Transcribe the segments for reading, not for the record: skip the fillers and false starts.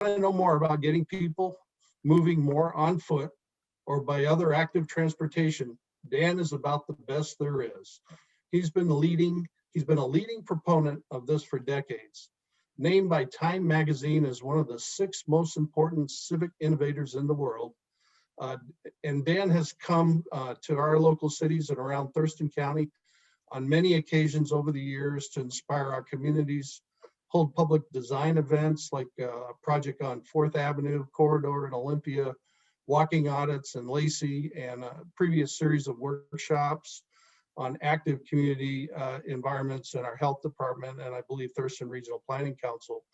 to know more about getting people moving more on foot or by other active transportation, Dan is about the best there is. He's been a leading proponent of this for decades. Named by Time magazine as one of the 6 most important civic innovators in the world. And Dan has come to our local cities and around Thurston County on many occasions over the years to inspire our communities, hold public design events like a project on 4th Avenue corridor in Olympia, walking audits in Lacey, and a previous series of workshops on active community environments in our health department, and I believe Thurston Regional Planning Council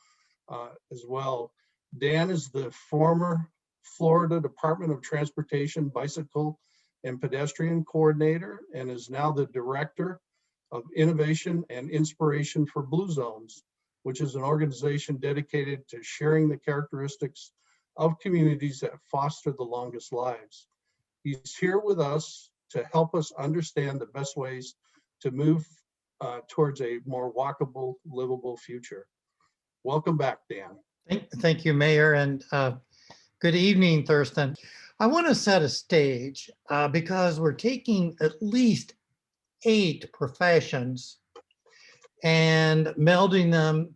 as well. Dan is the former Florida Department of Transportation Bicycle and Pedestrian Coordinator and is now the Director of Innovation and Inspiration for Blue Zones, which is an organization dedicated to sharing the characteristics of communities that foster the longest lives. He's here with us to help us understand the best ways to move towards a more walkable, livable future. Welcome back, Dan. Thank you, Mayor, and good evening, Thurston. I want to set a stage because we're taking at least 8 professions and melding them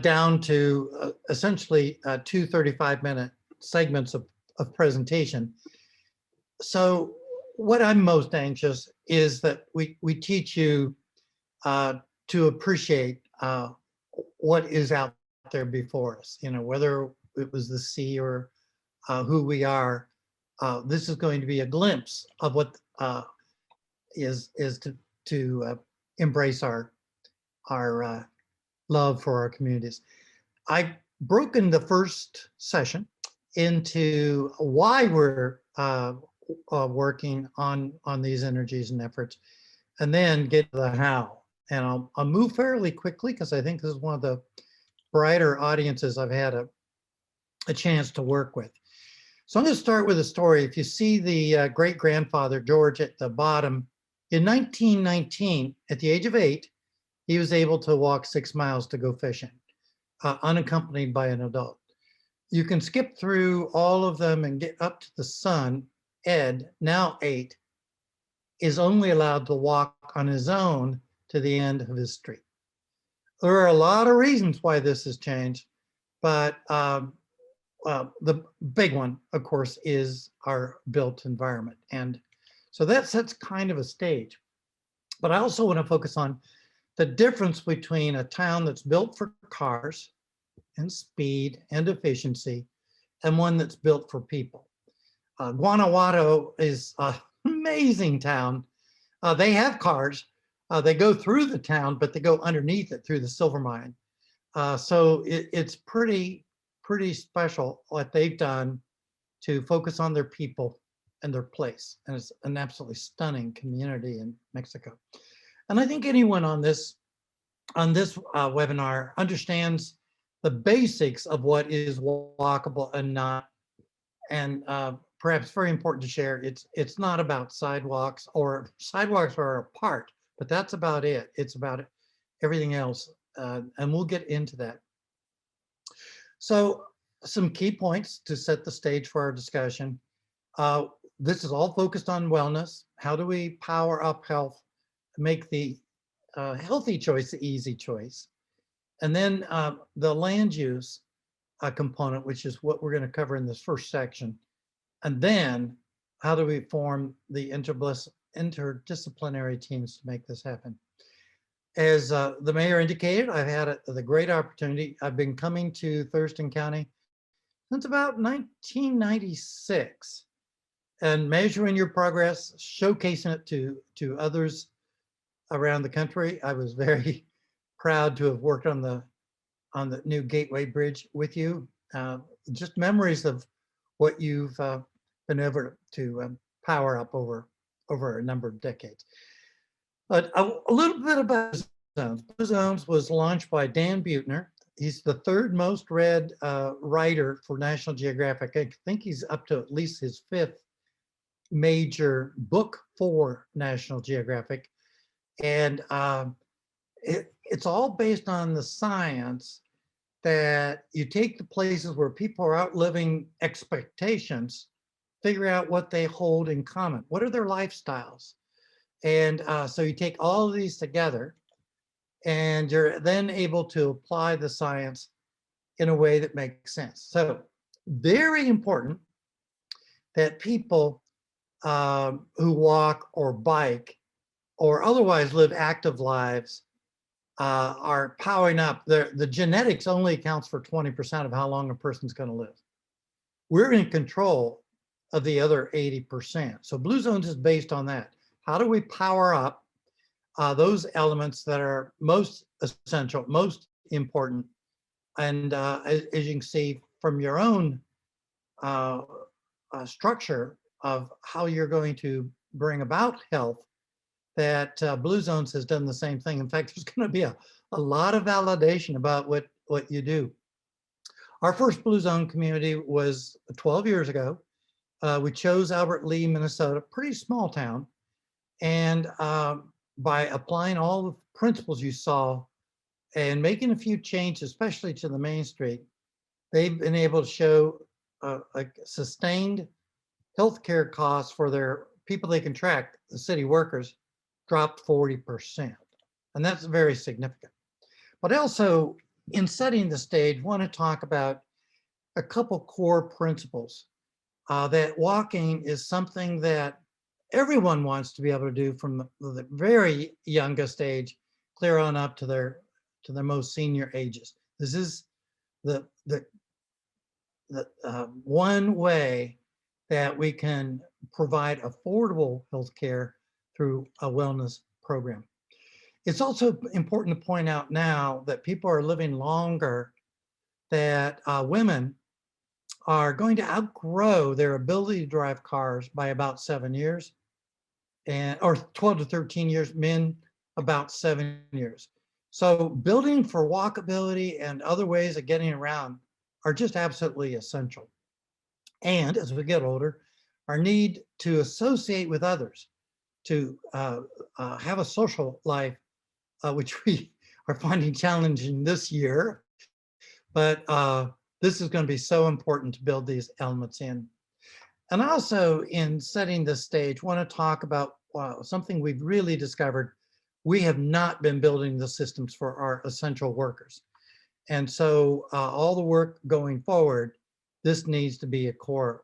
down to essentially 2 35-minute segments of presentation. So what I'm most anxious is that we teach you to appreciate what is out there before us, you know, whether it was the sea or who we are. This is going to be a glimpse of what is to embrace our love for our communities. I've broken the first session into why we're working on these energies and efforts, and then get to the how. And I'll move fairly quickly because I think this is one of the brighter audiences I've had a chance to work with. So I'm going to start with a story. If you see the great-grandfather, George, at the bottom, in 1919, at the age of 8, he was able to walk 6 miles to go fishing, unaccompanied by an adult. You can skip through all of them and get up to the son. Ed, now 8, is only allowed to walk on his own to the end of his street. There are a lot of reasons why this has changed, but the big one, of course, is our built environment. And so that sets kind of a stage. But I also want to focus on the difference between a town that's built for cars and speed and efficiency and one that's built for people. Guanajuato is an amazing town. They have cars. They go through the town, but they go underneath it through the silver mine. So it's pretty special what they've done to focus on their people and their place. And it's an absolutely stunning community in Mexico. And I think anyone on this webinar understands the basics of what is walkable and not. And perhaps very important to share, it's not about sidewalks, or sidewalks are a part, but that's about it. It's about everything else. And we'll get into that. So some key points to set the stage for our discussion. This is all focused on wellness. How do we power up health, make the healthy choice the easy choice? And then the land use component, which is what we're going to cover in this first section. And then how do we form the interdisciplinary teams to make this happen? As the mayor indicated, I've had the great opportunity. I've been coming to Thurston County since about 1996 and measuring your progress, showcasing it to others around the country. I was very proud to have worked on the new Gateway Bridge with you. Just memories of what you've been able to power up over a number of decades. But a little bit about Blue Zones. Blue Zones was launched by Dan Buettner. He's the 3rd most read writer for National Geographic. I think he's up to at least his 5th major book for National Geographic. And it's all based on the science that you take the places where people are outliving expectations, figure out what they hold in common. What are their lifestyles? And so you take all of these together, and you're then able to apply the science in a way that makes sense. So very important that people who walk or bike or otherwise live active lives are powering up. The genetics only accounts for 20% of how long a person's going to live. We're in control of the other 80%. So Blue Zones is based on that. How do we power up those elements that are most essential, most important? And as you can see from your own structure of how you're going to bring about health, that Blue Zones has done the same thing. In fact, there's going to be a lot of validation about what you do. Our first Blue Zone community was 12 years ago. We chose Albert Lee, Minnesota, pretty small town. And by applying all the principles you saw and making a few changes, especially to the main street, they've been able to show a sustained healthcare costs for their people they contract, the city workers, dropped 40%. And that's very significant. But also, in setting the stage, want to talk about a couple core principles. That walking is something that everyone wants to be able to do from the very youngest age, clear on up to their most senior ages. This is the one way that we can provide affordable health care through a wellness program. It's also important to point out now that people are living longer, that women are going to outgrow their ability to drive cars by about 7 years, or 12 to 13 years, men about 7 years. So building for walkability and other ways of getting around are just absolutely essential. And as we get older, our need to associate with others, to have a social life, which we are finding challenging this year, but this is going to be so important to build these elements in. And also, in setting the stage, want to talk about something we've really discovered. We have not been building the systems for our essential workers. And so all the work going forward, this needs to be a core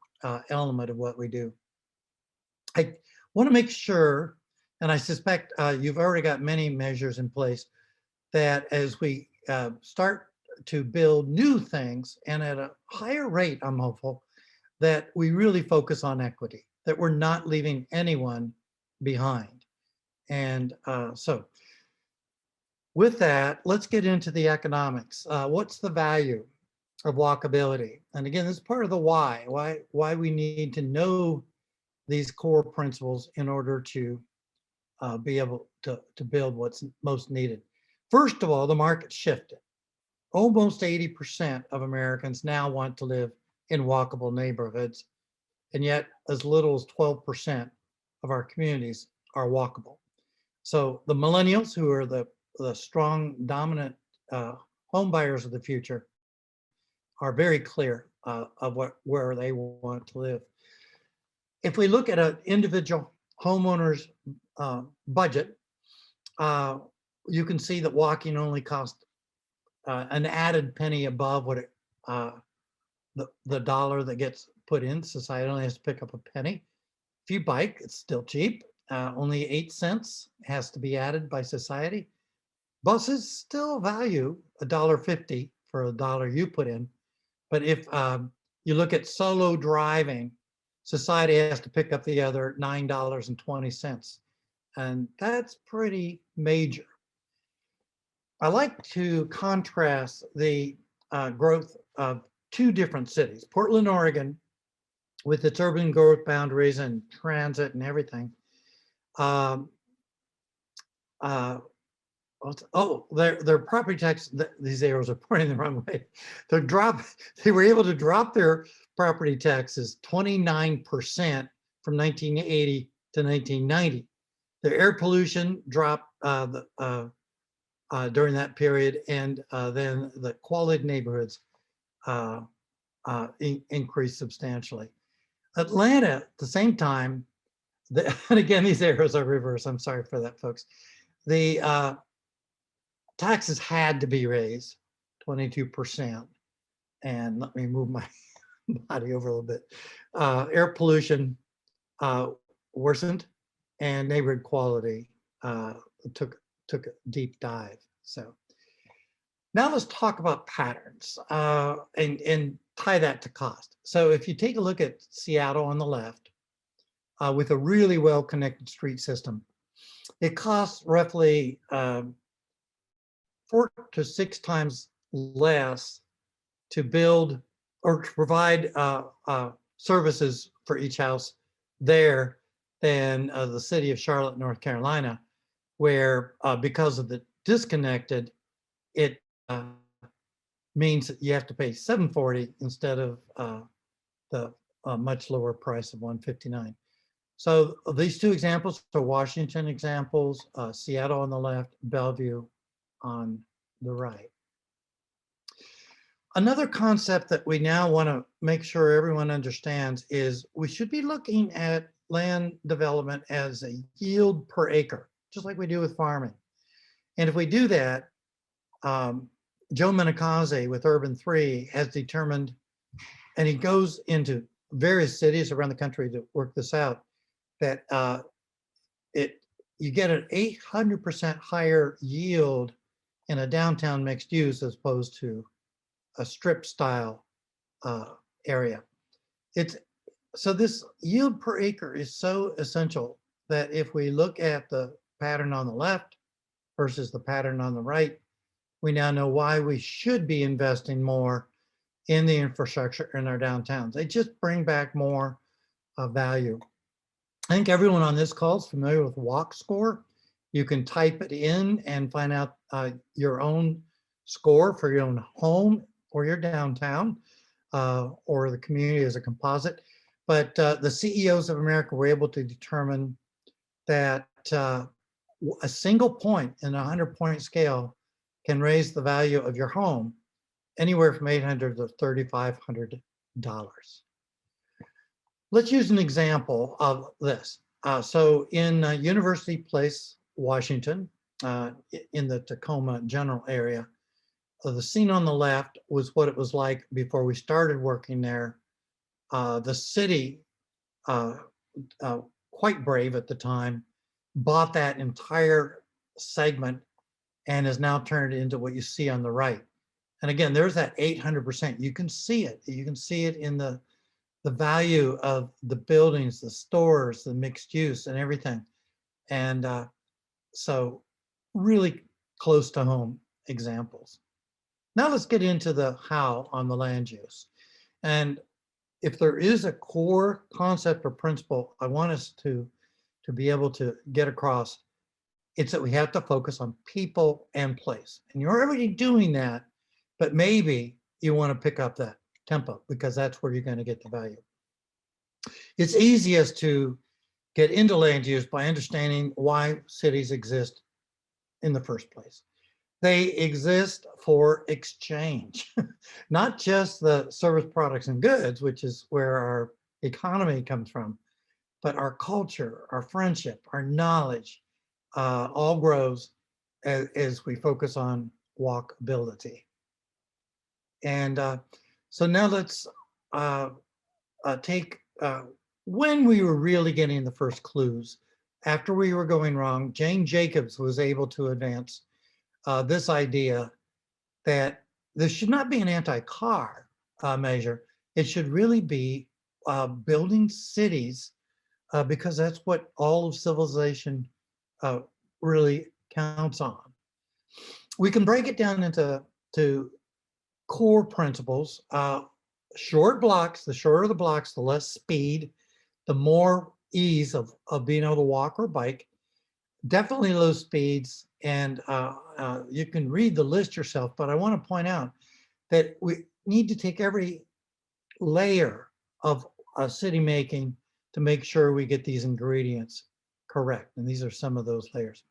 element of what we do. I want to make sure, and I suspect you've already got many measures in place, that as we start to build new things, and at a higher rate, I'm hopeful, that we really focus on equity, that we're not leaving anyone behind. And so with that, let's get into the economics. What's the value of walkability? And again, this is part of the why we need to know these core principles in order to be able to build what's most needed. First of all, the market shifted. Almost 80% of Americans now want to live in walkable neighborhoods, and yet as little as 12% of our communities are walkable. So the millennials, who are the strong, dominant home buyers of the future, are very clear of where they want to live. If we look at an individual homeowner's budget, you can see that walking only costs an added penny above what the dollar that gets put in. Society only has to pick up a penny. If you bike, it's still cheap. Only 8 cents has to be added by society. Buses still value $1.50 for a dollar you put in. But if you look at solo driving, society has to pick up the other $9.20. And that's pretty major. I like to contrast the growth of two different cities. Portland, Oregon, with its urban growth boundaries and transit and everything. Their property tax, these arrows are pointing the wrong way. They were able to drop their property taxes 29% from 1980 to 1990. Their air pollution dropped during that period, and then the quality of neighborhoods increased substantially. Atlanta, at the same time, and again, these arrows are reversed. I'm sorry for that, folks. The taxes had to be raised 22%. And let me move my body over a little bit. Air pollution worsened, and neighborhood quality took a deep dive. So now let's talk about patterns and tie that to cost. So if you take a look at Seattle on the left, with a really well-connected street system, it costs roughly 4 to 6 times less to build or to provide services for each house there than the city of Charlotte, North Carolina, where because of the disconnected, it means that you have to pay $740 instead of the much lower price of $159. So these two examples are Washington examples, Seattle on the left, Bellevue on the right. Another concept that we now want to make sure everyone understands is we should be looking at land development as a yield per acre, just like we do with farming. And if we do that, Joe Minikaze with Urban 3 has determined, and he goes into various cities around the country to work this out, that you get an 800% higher yield in a downtown mixed use as opposed to a strip style area. So this yield per acre is so essential that if we look at the pattern on the left versus the pattern on the right, we now know why we should be investing more in the infrastructure in our downtowns. They just bring back more value. I think everyone on this call is familiar with Walk Score. You can type it in and find out your own score for your own home or your downtown or the community as a composite. But the CEOs of America were able to determine that a single point in a 100-point scale can raise the value of your home anywhere from $800 to $3,500. Let's use an example of this. So in University Place, Washington, in the Tacoma general area, the scene on the left was what it was like before we started working there. The city, quite brave at the time, bought that entire segment and has now turned it into what you see on the right. And again, there's that 800%. You can see it. You can see it in the value of the buildings, the stores, the mixed use and everything. And so really close to home examples. Now let's get into the how on the land use. And if there is a core concept or principle I want us to be able to get across, it's that we have to focus on people and place. And you're already doing that, but maybe you want to pick up that tempo because that's where you're going to get the value. It's easiest to get into land use by understanding why cities exist in the first place. They exist for exchange, not just the service, products, and goods, which is where our economy comes from, but our culture, our friendship, our knowledge, all grows as we focus on walkability. And so now let's take when we were really getting the first clues. After we were going wrong, Jane Jacobs was able to advance this idea that this should not be an anti-car measure. It should really be building cities because that's what all of civilization really counts on. We can break it down into core principles. Short blocks, the shorter the blocks, the less speed, the more ease of being able to walk or bike. Definitely low speeds, and you can read the list yourself, but I want to point out that we need to take every layer of city making to make sure we get these ingredients correct. And these are some of those layers.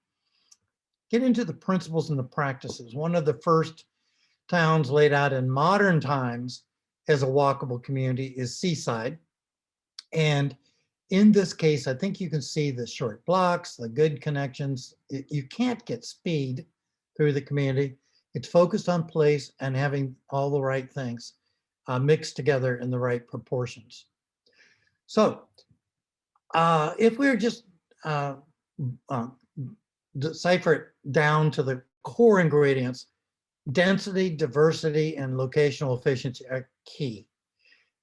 get into the principles and the practices. One of the first towns laid out in modern times as a walkable community is Seaside. And in this case, I think you can see the short blocks, the good connections. You can't get speed through the community. It's focused on place and having all the right things mixed together in the right proportions. So if we're just decipher it down to the core ingredients, density, diversity, and locational efficiency are key.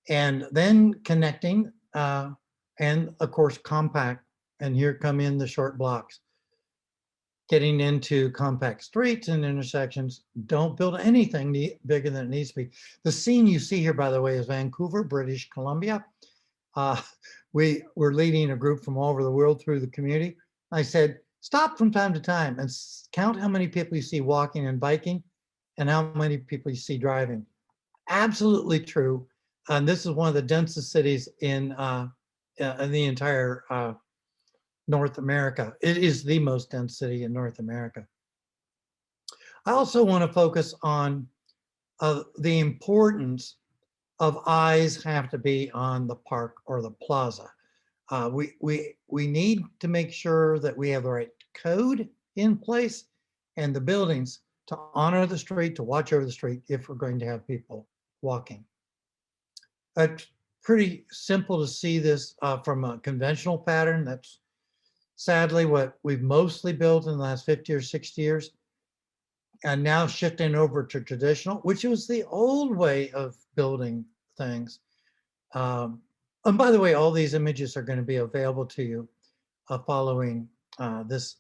And then connecting, and of course, compact. And here come in the short blocks. Getting into compact streets and intersections. Don't build anything bigger than it needs to be. The scene you see here, by the way, is Vancouver, British Columbia. We're leading a group from all over the world through the community. I said, stop from time to time and count how many people you see walking and biking and how many people you see driving. Absolutely true. And this is one of the densest cities in the entire North America. It is the most dense city in North America. I also want to focus on the importance of eyes have to be on the park or the plaza. We need to make sure that we have the right code in place and the buildings to honor the street, to watch over the street if we're going to have people walking. It's pretty simple to see this from a conventional pattern. That's sadly what we've mostly built in the last 50 or 60 years. And now shifting over to traditional, which was the old way of building things. And by the way, all these images are going to be available to you following this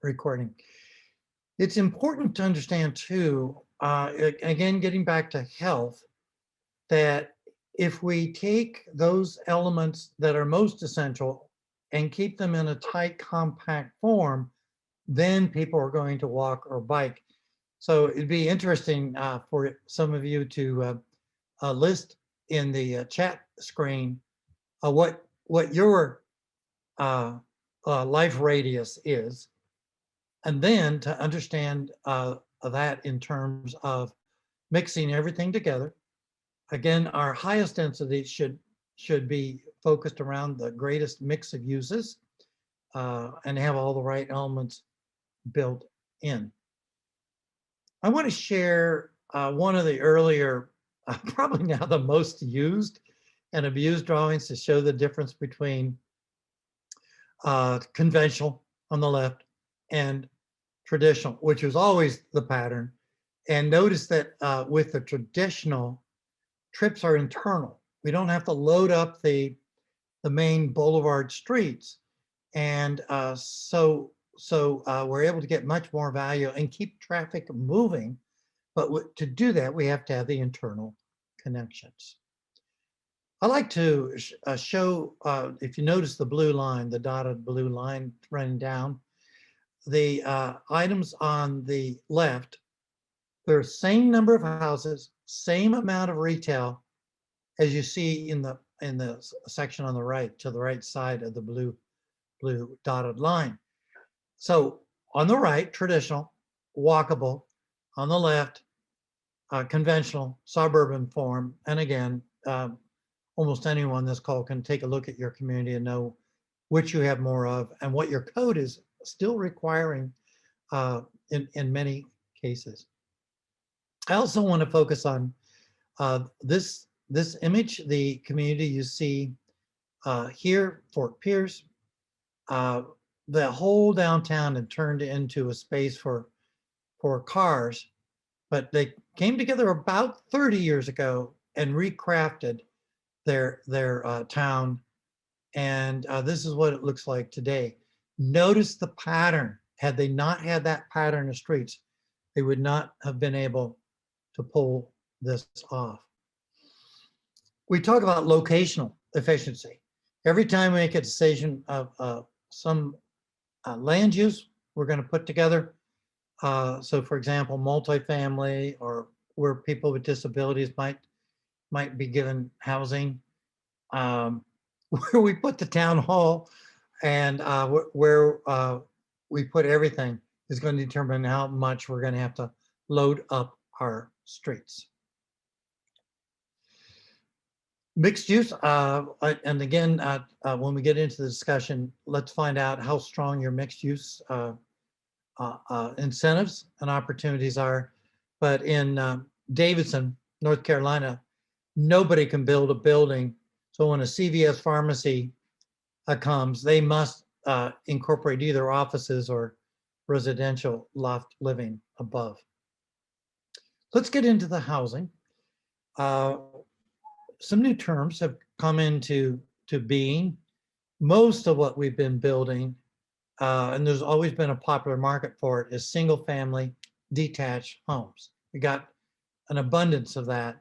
recording. It's important to understand too, again, getting back to health, that if we take those elements that are most essential and keep them in a tight, compact form, then people are going to walk or bike. So it'd be interesting for some of you to list in the chat screen what your life radius is, and then to understand that in terms of mixing everything together. Again, our highest density should be focused around the greatest mix of uses and have all the right elements built in. I want to share one of the earlier, probably now the most used and abused drawings to show the difference between conventional on the left and traditional, which was always the pattern. And notice that with the traditional, trips are internal. We don't have to load up the main boulevard streets. And so we're able to get much more value and keep traffic moving. But to do that, we have to have the internal connections. I like to show, if you notice the blue line, the dotted blue line running down, the items on the left, they're the same number of houses, same amount of retail as you see in the section on the right, to the right side of the blue dotted line. So on the right, traditional, walkable. On the left, conventional, suburban form. And again, almost anyone on this call can take a look at your community and know which you have more of and what your code is still requiring in many cases. I also want to focus on this image, the community you see here, Fort Pierce. The whole downtown had turned into a space for cars, but they came together about 30 years ago and recrafted their town. And this is what it looks like today. Notice the pattern. Had they not had that pattern of streets, they would not have been able to pull this off. We talk about locational efficiency. Every time we make a decision of some land use, we're going to put together. So for example, multifamily, or where people with disabilities might be given housing, where we put the town hall, and where we put everything. is going to determine how much we're going to have to load up our streets. Mixed use, and again, when we get into the discussion, let's find out how strong your mixed use incentives and opportunities are. But in Davidson, North Carolina, nobody can build a building. So when a CVS pharmacy comes, they must incorporate either offices or residential loft living above. Let's get into the housing. Some new terms have come into being. Most of what we've been building, and there's always been a popular market for it, is single family detached homes. We got an abundance of that.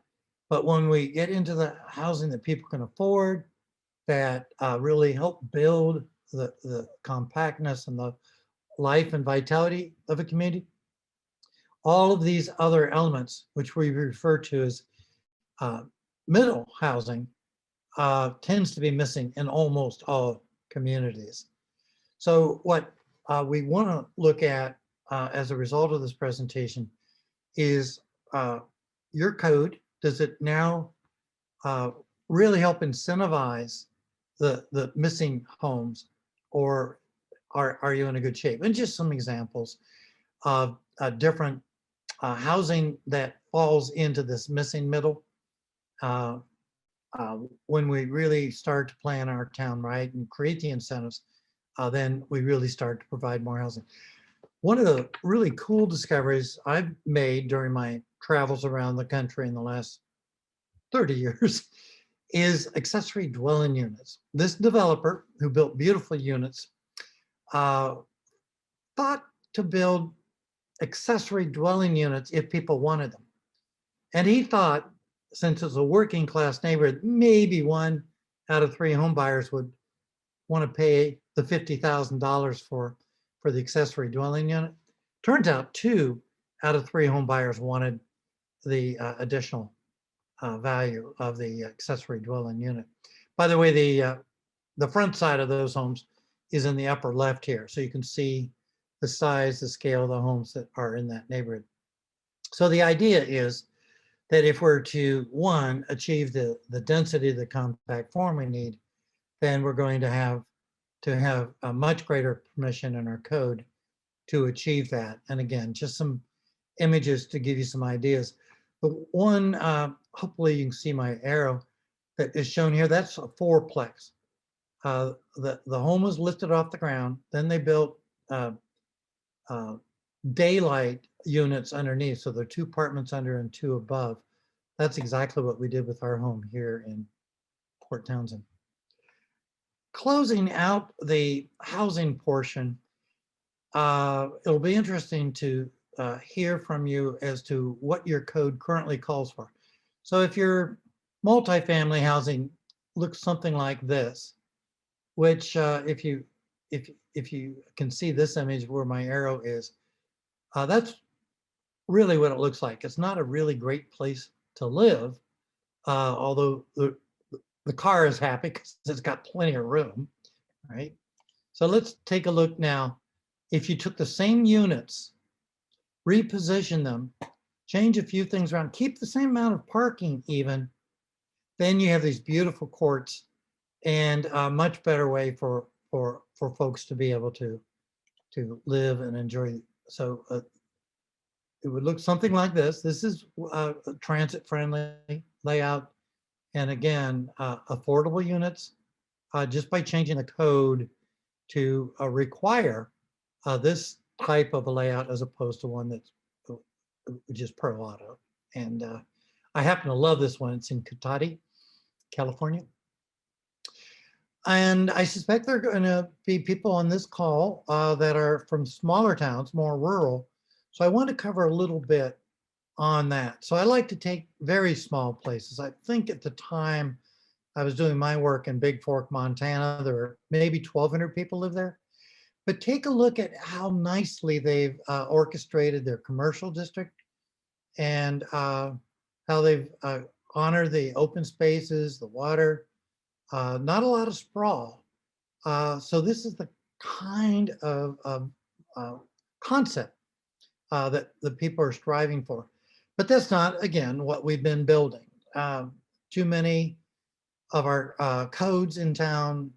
But when we get into the housing that people can afford, that really help build the compactness and the life and vitality of a community, all of these other elements, which we refer to as middle housing, tends to be missing in almost all communities. So what we want to look at as a result of this presentation is your code. Does it now really help incentivize the missing homes, or are you in a good shape? And just some examples of different housing that falls into this missing middle. When we really start to plan our town right and create the incentives, then we really start to provide more housing. One of the really cool discoveries I've made during my travels around the country in the last 30 years is accessory dwelling units. This developer who built beautiful units thought to build accessory dwelling units if people wanted them. And he thought, since it's a working class neighborhood, maybe 1 out of 3 home buyers would want to pay the $50,000 for the accessory dwelling unit. Turns out 2 out of 3 home buyers wanted the additional value of the accessory dwelling unit. By the way, the front side of those homes is in the upper left here. So you can see the size, the scale of the homes that are in that neighborhood. So the idea is that if we're to, 1, achieve the density of the compact form we need, then we're going to have a much greater permission in our code to achieve that. And again, just some images to give you some ideas. But one, hopefully you can see my arrow that is shown here, that's a 4-plex. The home was lifted off the ground, then they built daylight units underneath. So there are 2 apartments under and 2 above. That's exactly what we did with our home here in Port Townsend. Closing out the housing portion, it'll be interesting to hear from you as to what your code currently calls for. So if your multifamily housing looks something like this, which if you can see this image where my arrow is, that's really what it looks like. It's not a really great place to live, although the car is happy because it's got plenty of room, right? So let's take a look now. If you took the same units, reposition them, change a few things around, keep the same amount of parking even, then you have these beautiful courts and a much better way for folks to be able to live and enjoy. So it would look something like this. This is a transit-friendly layout. And again, affordable units, just by changing the code to require this type of a layout as opposed to one that's just pro auto. And I happen to love this one. It's in Cotati, California. And I suspect there are going to be people on this call that are from smaller towns, more rural. So I want to cover a little bit on that. So I like to take very small places. I think at the time I was doing my work in Big Fork, Montana, there were maybe 1,200 people live there. But take a look at how nicely they've orchestrated their commercial district and how they've honored the open spaces, the water, not a lot of sprawl. So this is the kind of concept that the people are striving for. But that's not, again, what we've been building. Too many of our codes in town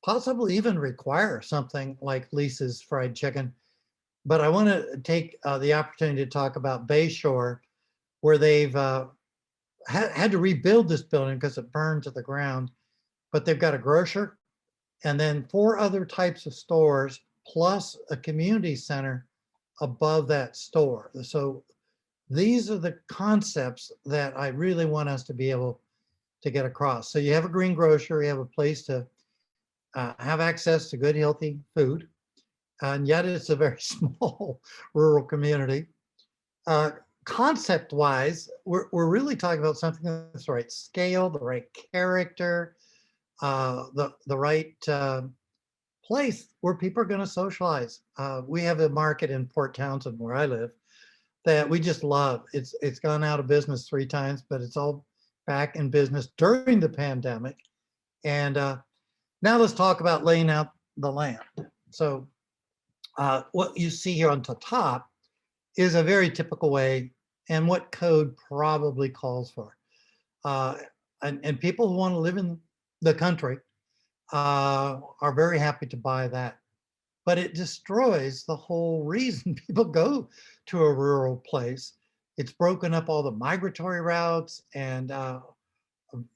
possibly even require something like Lisa's Fried Chicken. But I want to take the opportunity to talk about Bayshore, where they've had to rebuild this building because it burned to the ground. But they've got a grocer and then 4 other types of stores, plus a community center above that store. So these are the concepts that I really want us to be able to get across. So you have a green grocery, you have a place to have access to good, healthy food, and yet it's a very small rural community. Concept-wise, we're really talking about something that's the right scale, the right character, the right place where people are going to socialize. We have a market in Port Townsend where I live that we just love. It's gone out of business 3 times, but it's all back in business during the pandemic. And now let's talk about laying out the land. So what you see here on the top is a very typical way and what code probably calls for. And people who want to live in the country are very happy to buy that. But it destroys the whole reason people go to a rural place. It's broken up all the migratory routes, and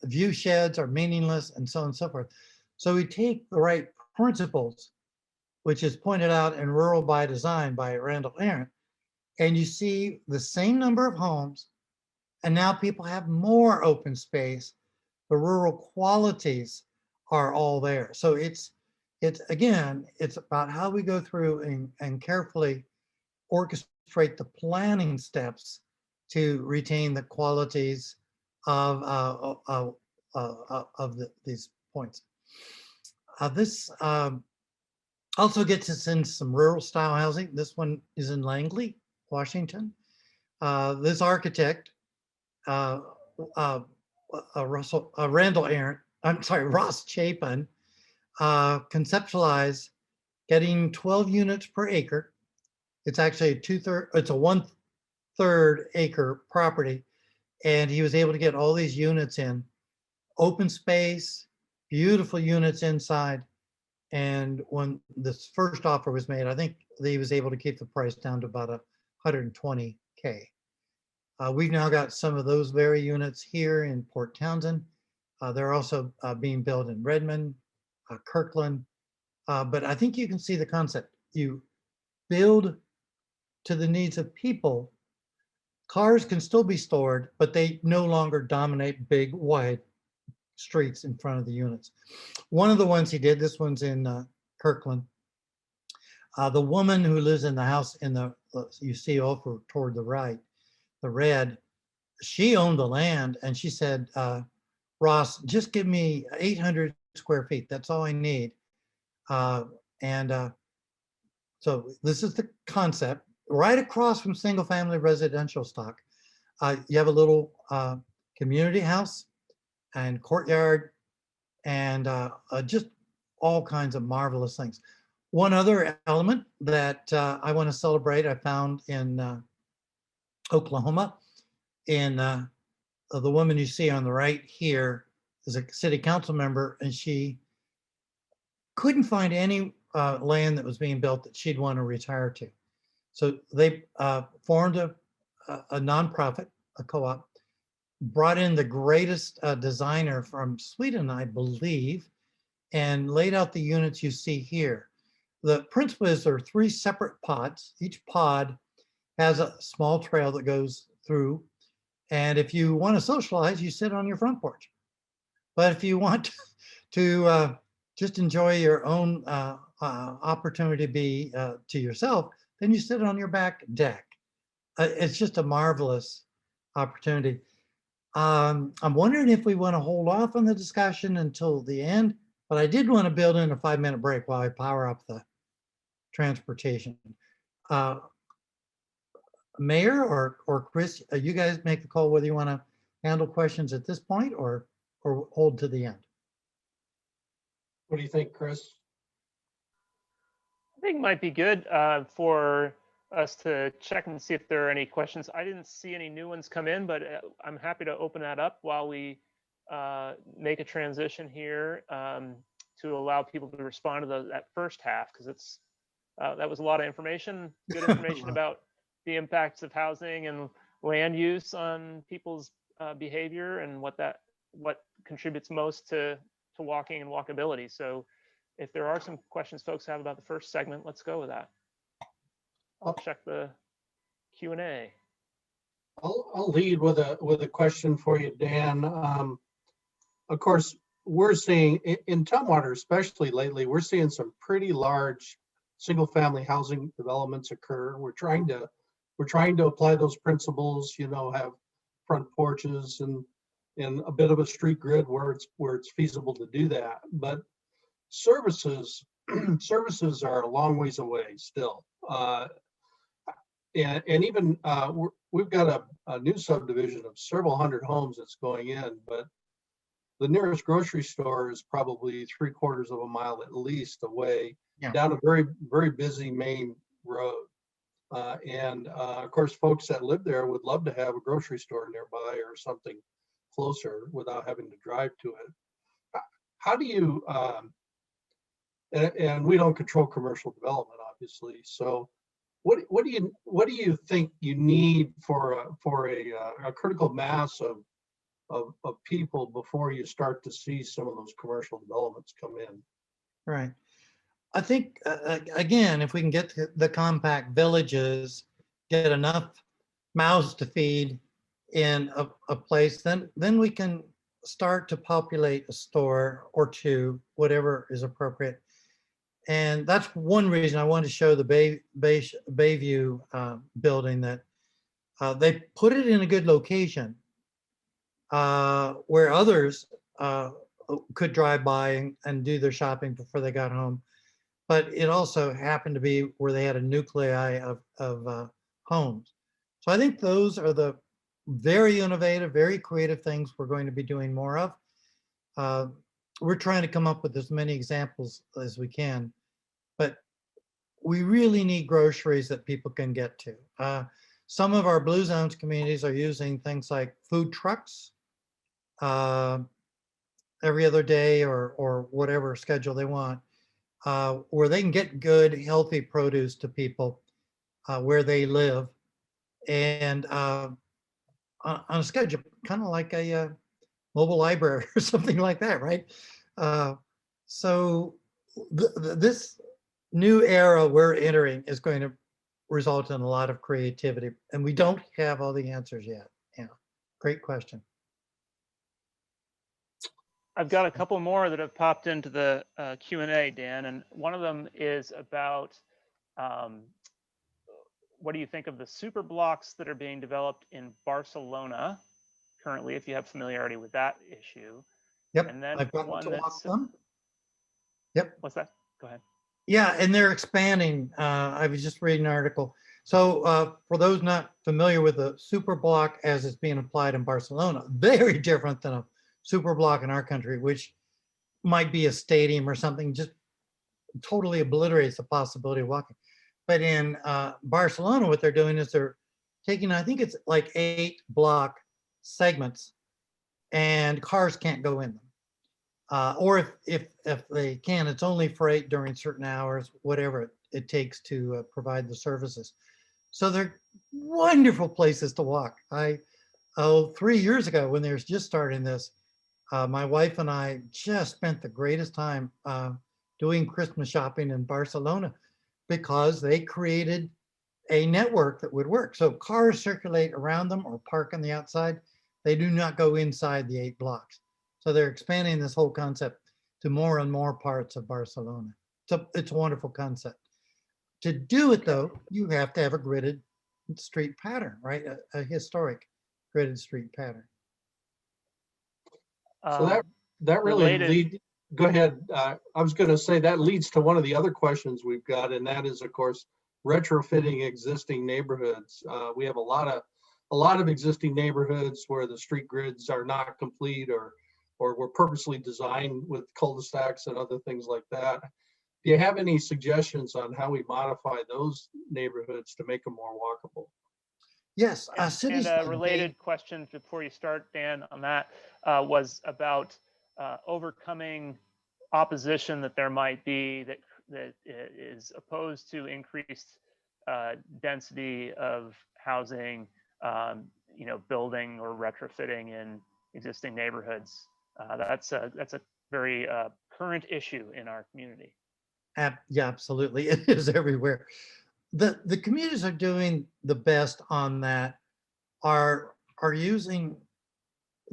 view sheds are meaningless, and so on and so forth. So we take the right principles, which is pointed out in Rural by Design by Randall Arendt, and you see the same number of homes, and now people have more open space. The rural qualities are all there. So it's again, it's about how we go through and carefully orchestrate the planning steps to retain the qualities of these points. This also gets us into some rural style housing. This one is in Langley, Washington. This architect, Randall Arendt, I'm sorry, Ross Chapin, conceptualized getting 12 units per acre. It's actually it's a 1/3 acre property. And he was able to get all these units in, open space, beautiful units inside. And when this first offer was made, I think he was able to keep the price down to about $120K. We've now got some of those very units here in Port Townsend. They're also being built in Redmond, Kirkland. But I think you can see the concept. You build to the needs of people. Cars can still be stored, but they no longer dominate big, wide streets in front of the units. One of the ones he did, this one's in Kirkland. The woman who lives in the house in the, you see over toward the right, the red, she owned the land, and she said, Ross, just give me 800 square feet. That's all I need. So this is the concept. Right across from single family residential stock, you have a little community house and courtyard and just all kinds of marvelous things. One other element that I want to celebrate, I found in Oklahoma, in the woman you see on the right here is a city council member, and she couldn't find any land that was being built that she'd want to retire to. So they formed a nonprofit, a co-op, brought in the greatest designer from Sweden, I believe, and laid out the units you see here. The principle is there are 3 separate pods. Each pod has a small trail that goes through. And if you want to socialize, you sit on your front porch. But if you want to just enjoy your own opportunity to be to yourself, then you sit on your back deck. It's just a marvelous opportunity. I'm wondering if we want to hold off on the discussion until the end, but I did want to build in a 5-minute break while I power up the transportation. Mayor or Chris, you guys make the call whether you want to handle questions at this point or hold to the end. What do you think, Chris? think it might be good for us to check and see if there are any questions. I didn't see any new ones come in, but I'm happy to open that up while we make a transition here to allow people to respond to that first half, because it's that was a lot of information, good information about the impacts of housing and land use on people's behavior and what contributes most to walking and walkability. So if there are some questions folks have about the first segment, let's go with that. I'll check the Q&A. I'll lead with a question for you, Dan. Of course, we're seeing in Tumwater, especially lately, we're seeing some pretty large single-family housing developments occur. We're trying to apply those principles. Have front porches and a bit of a street grid where it's feasible to do that. But services are a long ways away still. And even we've got a new subdivision of several hundred homes that's going in, but the nearest grocery store is probably 3/4 of a mile at least away, down a very, very busy main road. And of course, folks that live there would love to have a grocery store nearby or something closer without having to drive to it. How do you, and we don't control commercial development, obviously. So what do you think you need for a critical mass of people before you start to see some of those commercial developments come in? Right. I think, again, if we can get the compact villages, get enough mouths to feed in a place, then we can start to populate a store or two, whatever is appropriate. And that's one reason I wanted to show the Bayview building, that they put it in a good location where others could drive by and do their shopping before they got home. But it also happened to be where they had a nuclei of homes. So I think those are the very innovative, very creative things we're going to be doing more of. We're trying to come up with as many examples as we can, but we really need groceries that people can get to. Some of our Blue Zones communities are using things like food trucks every other day or whatever schedule they want, where they can get good, healthy produce to people where they live, and on a schedule, kind of like a mobile library or something like that, right? So this new era we're entering is going to result in a lot of creativity, and we don't have all the answers yet. Yeah, great question. I've got a couple more that have popped into the Q&A, Dan, and one of them is about what do you think of the super blocks that are being developed in Barcelona currently, if you have familiarity with that issue? Yep, and then I've got one to that's walk them. Yep. What's that? Go ahead. Yeah, and they're expanding. I was just reading an article. So for those not familiar with the super block as it's being applied in Barcelona, very different than a super block in our country, which might be a stadium or something, just totally obliterates the possibility of walking. But in Barcelona, what they're doing is they're taking, I think it's like 8 block segments, and cars can't go in them. Or if they can, it's only freight during certain hours, whatever it takes to provide the services. So they're wonderful places to walk. 3 years ago, when they were just starting this, my wife and I just spent the greatest time doing Christmas shopping in Barcelona, because they created a network that would work. So cars circulate around them or park on the outside. They do not go inside the 8 blocks. So they're expanding this whole concept to more and more parts of Barcelona. So it's a wonderful concept. To do it though, you have to have a gridded street pattern, right? A historic gridded street pattern. So that really leads, go ahead. I was going to say that leads to one of the other questions we've got, and that is, of course, retrofitting existing neighborhoods. We have a lot of existing neighborhoods where the street grids are not complete or were purposely designed with cul-de-sacs and other things like that. Do you have any suggestions on how we modify those neighborhoods to make them more walkable? Yes, And cities a like related question before you start, Dan, on that was about overcoming opposition that there might be that is opposed to increased density of housing, building or retrofitting in existing neighborhoods. That's a very current issue in our community. Yeah, absolutely. It is everywhere. The communities are doing the best on that, are using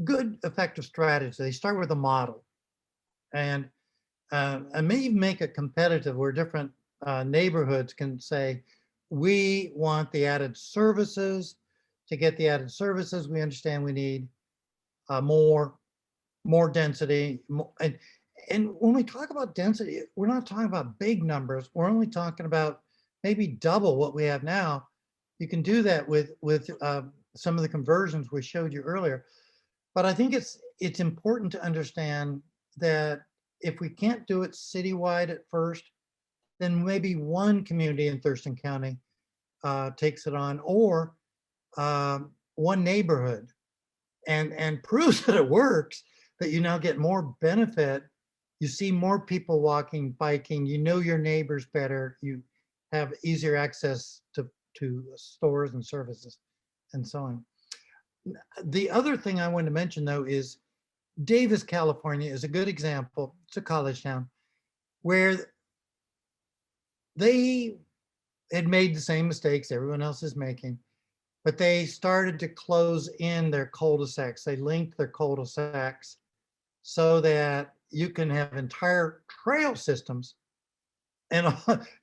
good, effective strategies. They start with a model and maybe make it competitive where different neighborhoods can say, we want the added services. To get the added services, we understand we need more density. And when we talk about density, we're not talking about big numbers. We're only talking about maybe double what we have now. You can do that with some of the conversions we showed you earlier. But I think it's important to understand that if we can't do it citywide at first, then maybe one community in Thurston County takes it on, or one neighborhood, and proves that it works, that you now get more benefit. You see more people walking, biking, you know your neighbors better, you have easier access to stores and services and so on. The other thing I want to mention though is Davis, California is a good example. It's a college town where they had made the same mistakes everyone else is making, but they started to close in their cul-de-sacs. They linked their cul-de-sacs so that you can have entire trail systems, and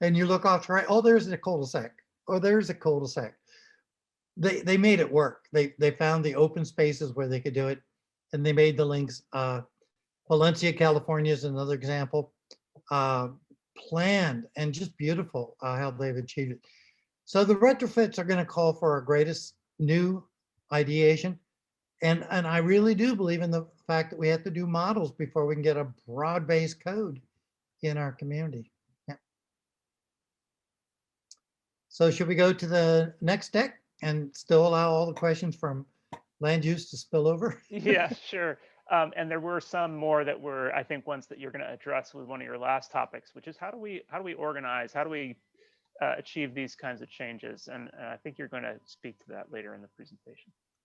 and you look off to right, oh, there's a cul-de-sac, oh, there's a cul-de-sac. They made it work. They found the open spaces where they could do it, and they made the links. Valencia, California is another example. Planned and just beautiful how they've achieved it. So the retrofits are going to call for our greatest new ideation. And I really do believe in the fact that we have to do models before we can get a broad-based code in our community. Yeah. So should we go to the next deck and still allow all the questions from land use to spill over? Yeah, sure. And there were some more that were, I think, ones that you're going to address with one of your last topics, which is how do we organize, how do we achieve these kinds of changes? And I think you're going to speak to that later in the presentation.